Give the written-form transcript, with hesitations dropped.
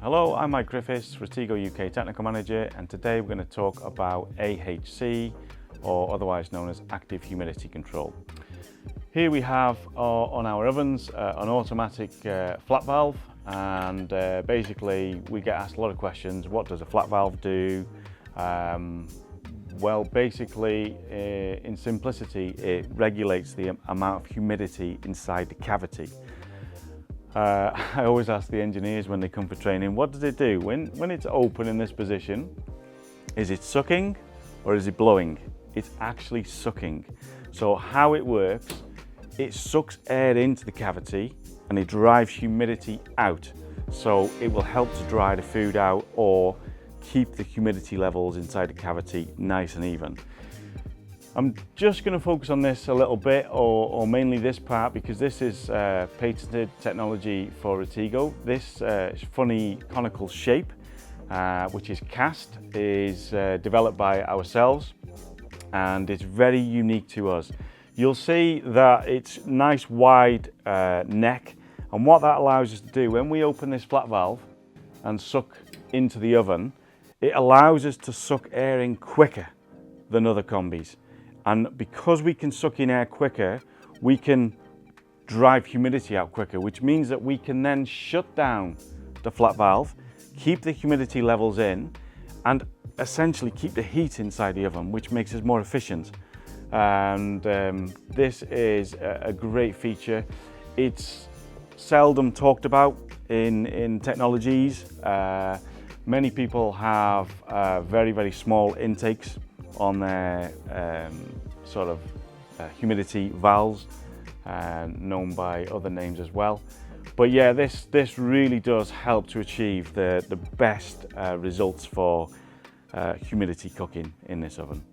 Hello, I'm Mike Griffiths, Retigo UK Technical Manager, and today we're going to talk about AHC, or otherwise known as Active Humidity Control. Here we have on our ovens an automatic flat valve, and basically we get asked a lot of questions. What does a flat valve do? Well, basically, in simplicity, it regulates the amount of humidity inside the cavity. I always ask the engineers when they come for training, what does it do? When it's open in this position, is it sucking or is it blowing? It's actually sucking. So how it works, it sucks air into the cavity and it drives humidity out. So it will help to dry the food out or keep the humidity levels inside the cavity nice and even. I'm just going to focus on this a little bit, or mainly this part, because this is patented technology for Retigo. This funny conical shape, which is cast, is developed by ourselves, and it's very unique to us. You'll see that it's nice wide neck, and what that allows us to do when we open this flat valve and suck into the oven, it allows us to suck air in quicker than other combis. And because we can suck in air quicker, we can drive humidity out quicker, which means that we can then shut down the flat valve, keep the humidity levels in, and essentially keep the heat inside the oven, which makes us more efficient. And this is a great feature. It's seldom talked about in technologies. Many people have very small intakes on their humidity valves, known by other names as well. But yeah, this really does help to achieve the best results for humidity cooking in this oven.